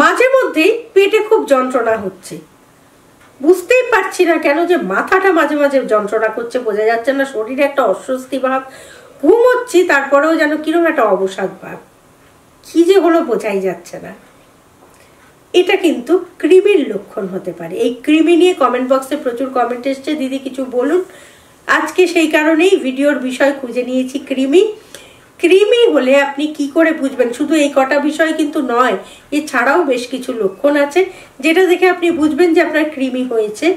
মাঝে মধ্যেই পেটে খুব যন্ত্রণা হচ্ছে, বুঝতেই পারছি না কেন যে মাথাটা মাঝে মাঝে যন্ত্রণা করছে, বোঝা যাচ্ছে না, শরীরে একটা অস্বস্তি ভাব, ঘুমোচ্ছি তারপরেও যেন কিরকম একটা অবসাদ ভাব, কি যে হলো বোঝাই যাচ্ছে না। এটা কিন্তু কৃমির লক্ষণ হতে পারে। এই কৃমি নিয়ে কমেন্ট বক্সে প্রচুর কমেন্ট এসছে, দিদি কিছু বলুন। আজকে সেই কারণেই ভিডিওর বিষয় খুঁজে নিয়েছি কৃমি। কৃমি হলে আপনি কি করে বুঝবেন, শুধু এই কটা বিষয় কিন্তু নয়, এছাড়াও বেশ কিছু লক্ষণ আছে যেটা দেখে আপনি বুঝবেন যে আপনার কৃমি হয়েছে,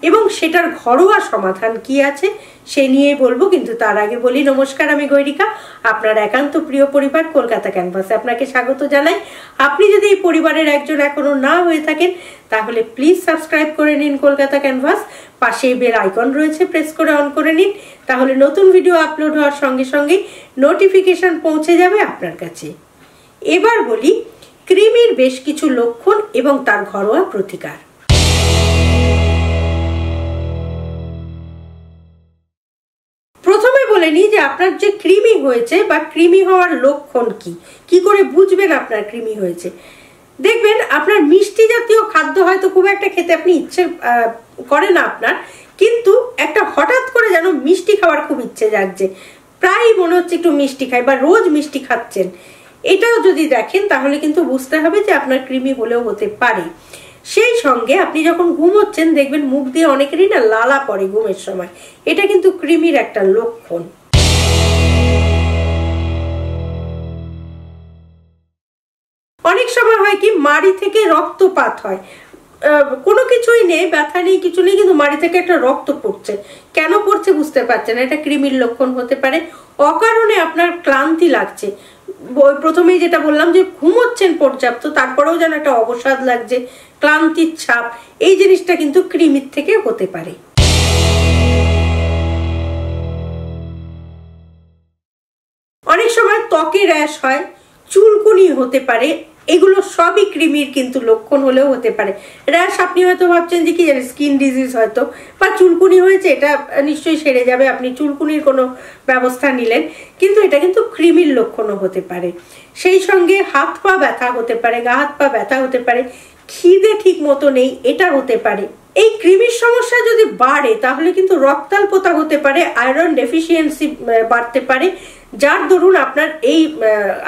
এবং সেটার ঘরোয়া সমাধান কি আছে সে নিয়ে বলবো। কিন্তু তার আগে বলি, নমস্কার, আমি গৈরিকা, আপনার একান্ত প্রিয় পরিবার কলকাতা ক্যানভাসে আপনাকে স্বাগত জানাই। আপনি যদি এই পরিবারের একজন এখনো না হয়ে থাকেন তাহলে প্লিজ সাবস্ক্রাইব করে নিন কলকাতা ক্যানভাস, পাশেই বেল আইকন রয়েছে, প্রেস করে অন করে নিন, তাহলে নতুন ভিডিও আপলোড হওয়ার সঙ্গে সঙ্গেই নোটিফিকেশন পৌঁছে যাবে আপনার কাছে। এবার বলি কৃমির বেশ কিছু লক্ষণ এবং তার ঘরোয়া প্রতিকার। প্রথমে বলে নিই যে আপনার যে কৃমি হয়েছে বা কৃমি হওয়ার লক্ষণ কি করে বুঝবেন আপনার কৃমি হয়েছে। দেখবেন আপনার মিষ্টি জাতীয় খাদ্য হয়তো খুব একটা খেতে আপনি ইচ্ছে করে না আপনার, কিন্তু একটা হঠাৎ করে যেন মিষ্টি খাওয়ার খুব ইচ্ছে জাগছে, প্রায় মনে হচ্ছে একটু মিষ্টি খাই, বা রোজ মিষ্টি খাচ্ছেন, এটাও যদি দেখেন তাহলে কিন্তু বুঝতে হবে যে আপনার কৃমি হলেও হতে পারে। সেই সঙ্গে আপনি যখন ঘুমোচ্ছেন দেখবেন মুখ দিয়ে অনেকেরই না লালা পড়ে ঘুমের সময়, এটা কিন্তু কৃমির একটা লক্ষণ। অনেক সময় হয় কি মাড়ি থেকে রক্তপাত হয়, কোনো কিছুই নেই, ব্যথা নেই, কিছু নেই, কিন্তু মাড়ি থেকে একটা রক্ত পড়ছে, কেন পড়ছে বুঝতে পারছেন না, এটা কৃমির লক্ষণ হতে পারে। অকারণে আপনার ক্লান্তি লাগছে, প্রথমেই যেটা বললাম যে ঘুমোচ্ছেন পর্যাপ্ত তারপরেও যেন একটা অবসাদ লাগছে, ক্লান্তির ছাপ, এই জিনিসটা কিন্তু কৃমির থেকে হতে পারে। অনেক সময় ত্বকে র্যাশ হয়, চুলকুনি হতে পারে, এগুলো সবই কৃমির কিন্তু লক্ষণ হলেও হতে পারে। র্যাশ আপনি হয়তো ভাবছেন যে কি জানি স্কিন ডিজিজ হয়তো, বা চুলকুনি হয়েছে, এটা নিশ্চয়ই সেরে যাবে, আপনি চুলকুনির কোনো ব্যবস্থা নিলেন, কিন্তু এটা কিন্তু কৃমির লক্ষণও হতে পারে। সেই সঙ্গে হাত পা ব্যথা হতে পারে, গা হাত পা ব্যথা হতে পারে, খিদে ঠিক মতো নেই, এটা হতে পারে। এই কৃমির সমস্যা যদি বাড়ে তাহলে কিন্তু রক্তাল্পতা হতে পারে, আয়রন ডেফিসিয়েন্সি বাড়তে পারে, যার দরুন আপনার এই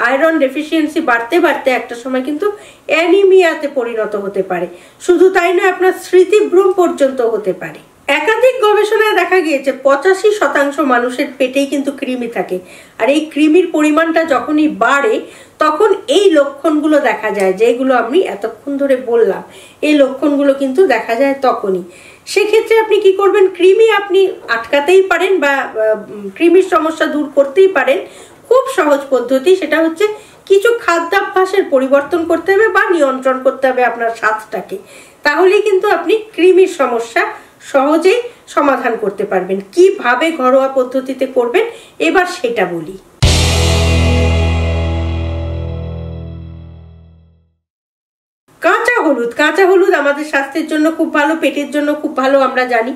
আয়রন ডেফিসিয়েন্সি বাড়তে বাড়তে একটা সময় কিন্তু অ্যানিমিয়াতে পরিণত হতে পারে। শুধু তাই নয়, আপনার স্মৃতিভ্রম পর্যন্ত হতে পারে। একাধিক গবেষণায় দেখা গিয়েছে 85% মানুষের পেটেই কিন্তু কৃমি থাকে, আর এই কৃমির পরিমাণটা যখনই বাড়ে তখন এই লক্ষণগুলো দেখা যায়, যেগুলো আমি এতক্ষণ ধরে বললাম, এই লক্ষণগুলো কিন্তু দেখা যায় তখনই। সেক্ষেত্রে আপনি কি করবেন, কৃমি আপনি আটকাতেই পারেন বা কৃমির সমস্যা দূর করতেই পারেন। খুব সহজ পদ্ধতি, সেটা হচ্ছে কিছু খাদ্যাভ্যাসের পরিবর্তন করতে হবে বা নিয়ন্ত্রণ করতে হবে আপনার স্বাস্থ্যটাকে, তাহলেই কিন্তু আপনি কৃমির সমস্যা সহজেই সমাধান করতে পারবেন। কিভাবে ঘরোয়া পদ্ধতিতে করবেন এবার সেটা বলি। কাঁচা হলুদ আমাদের স্বাস্থ্যের জন্য খুব ভালো, পেটের জন্য খুব ভালো, আমরা জানি।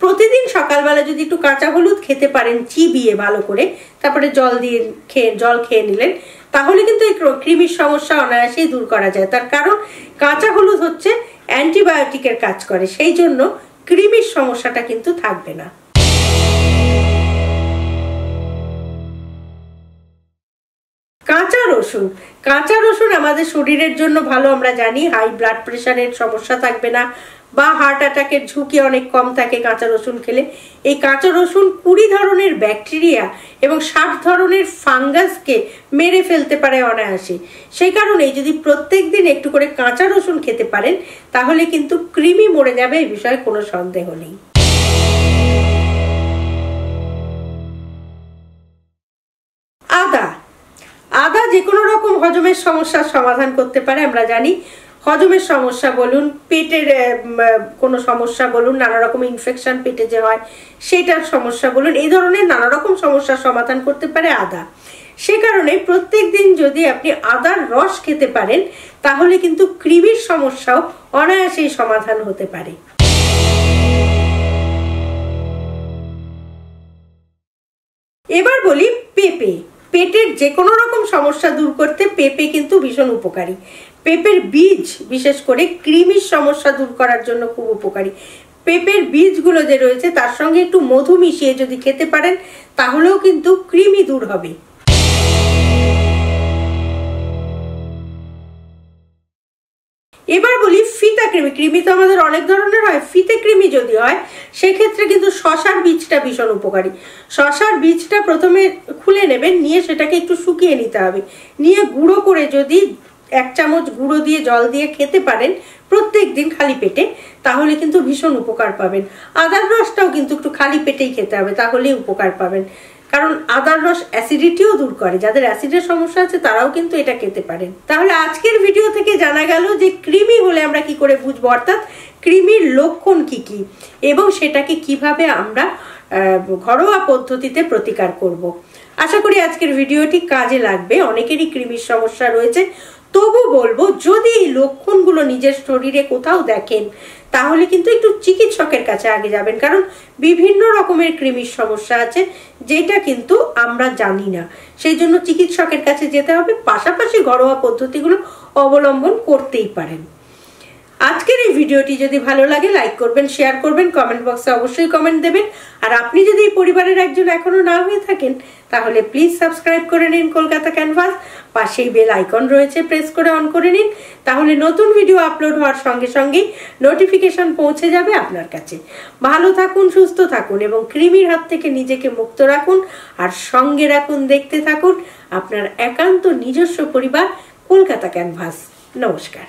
প্রতিদিন সকালবেলা যদি একটু কাঁচা হলুদ খেতে পারেন চিবিয়ে ভালো করে, তারপরে জল খেয়ে নিলেন, তাহলে কিন্তু এই কৃমির সমস্যা অনায়াসেই দূর করা যায়। তার কারণ কাঁচা হলুদ হচ্ছে অ্যান্টিবায়োটিকের কাজ করে, সেই জন্য কৃমির সমস্যাটা কিন্তু থাকবে না। কাঁচা রসুন আমাদের শরীরের জন্য ভালো, আমরা জানি। হাই ব্লাড প্রেশারের সমস্যা থাকবে না, বা হার্ট অ্যাটাকের ঝুঁকি অনেক কম থাকে কাঁচা রসুন খেলে। এই কাঁচা রসুন 20 ধরনের ব্যাকটেরিয়া এবং 60 ধরনের ফাঙ্গাসকে মেরে ফেলতে পারে অনায়াসে। সেই কারণেই যদি প্রত্যেকদিন একটু করে কাঁচা রসুন খেতে পারেন তাহলে কিন্তু কৃমি মরে যাবে, এই বিষয়ে কোনো সন্দেহ নেই। আদা যে কোনো রকম হজমের সমস্যার সমাধান করতে পারে, আমরা জানি। হজমের সমস্যা বলুন, পেটের কোনো সমস্যা বলুন, নানা রকম ইনফেকশন পেটে যে হয় সেটার সমস্যা বলুন, এই ধরনের নানা রকম সমস্যার সমাধান করতে পারে আদা। সে কারণে প্রত্যেকদিন যদি আপনি আদার রস খেতে পারেন তাহলে কিন্তু কৃমির সমস্যাও অনায়াসেই সমাধান হতে পারে। এবার বলি পেঁপে। পেটের যে কোনো রকম সমস্যা দূর করতে পেঁপে কিন্তু ভীষণ উপকারী। পেঁপের বীজ বিশেষ করে কৃমির সমস্যা দূর করার জন্য খুব উপকারী। পেঁপের বীজগুলো যে রয়েছে তার সঙ্গে একটু মধু মিশিয়ে যদি খেতে পারেন তাহলেও কিন্তু কৃমি দূর হবে। এবার বলি ফিতা কৃমি। কৃমি তো আমাদের অনেক ধরনের হয়, ফিতে কৃমি যদি হয় সেক্ষেত্রে কিন্তু শশার বীজটা ভীষণ উপকারী। শশার বীজটা প্রথমে খুলে নেবেন, নিয়ে সেটাকে একটু শুকিয়ে নিতে হবে, নিয়ে গুঁড়ো করে যদি 1 চামচ গুঁড়ো দিয়ে জল দিয়ে খেতে পারেন প্রত্যেক দিন খালি পেটে, তাহলে কিন্তু ভীষণ উপকার পাবেন। আদার রসটাও কিন্তু একটু খালি পেটেই খেতে হবে, তাহলেই উপকার পাবেন, কারণ আদার রস অ্যাসিডিটিও দূর করে। যাদের অ্যাসিডের সমস্যা আছে তারাও কিন্তু এটা খেতে পারেন। তাহলে আজকের ভিডিও থেকে জানা গেল যে কৃমি হলে আমরা কি করে বুঝবো, অর্থাৎ কৃমির লক্ষণ কি কি এবং সেটাকে কিভাবে আমরা ঘরোয়া পদ্ধতিতে প্রতিকার করব। আশা করি আজকের ভিডিওটি কাজে লাগবে। অনেকেরই কৃমির সমস্যা রয়েছে, তবু বলবো যদি এই লক্ষণগুলো নিজের শরীরে কোথাও দেখেন তাহলে কিন্তু একটু চিকিৎসকের কাছে আগে যাবেন, কারণ বিভিন্ন রকমের কৃমির সমস্যা আছে যেটা কিন্তু আমরা জানি না। সেই জন্য চিকিৎসকের কাছে যেতে হবে, পাশাপাশি ঘরোয়া পদ্ধতিগুলো অবলম্বন করতেই পারেন। আজকের এই ভিডিওটি যদি ভালো লাগে লাইক করবেন, শেয়ার করবেন, কমেন্ট বক্সে অবশ্যই কমেন্ট দেবেন। আর আপনি যদি এই পরিবারের একজন এখনো না হয়ে থাকেন তাহলে প্লিজ সাবস্ক্রাইব করে নিন কলকাতা ক্যানভাস। পাশেই বেল আইকন রয়েছে, প্রেস করে অন করে নিন, তাহলে নতুন ভিডিও আপলোড হওয়ার সঙ্গে সঙ্গেই নোটিফিকেশন পৌঁছে যাবে আপনার কাছে। ভালো থাকুন, সুস্থ থাকুন এবং কৃমির হাত থেকে নিজেকে মুক্ত রাখুন, আর সঙ্গে রাখুন, দেখতে থাকুন আপনার একান্ত নিজস্ব পরিবার কলকাতা ক্যানভাস। নমস্কার।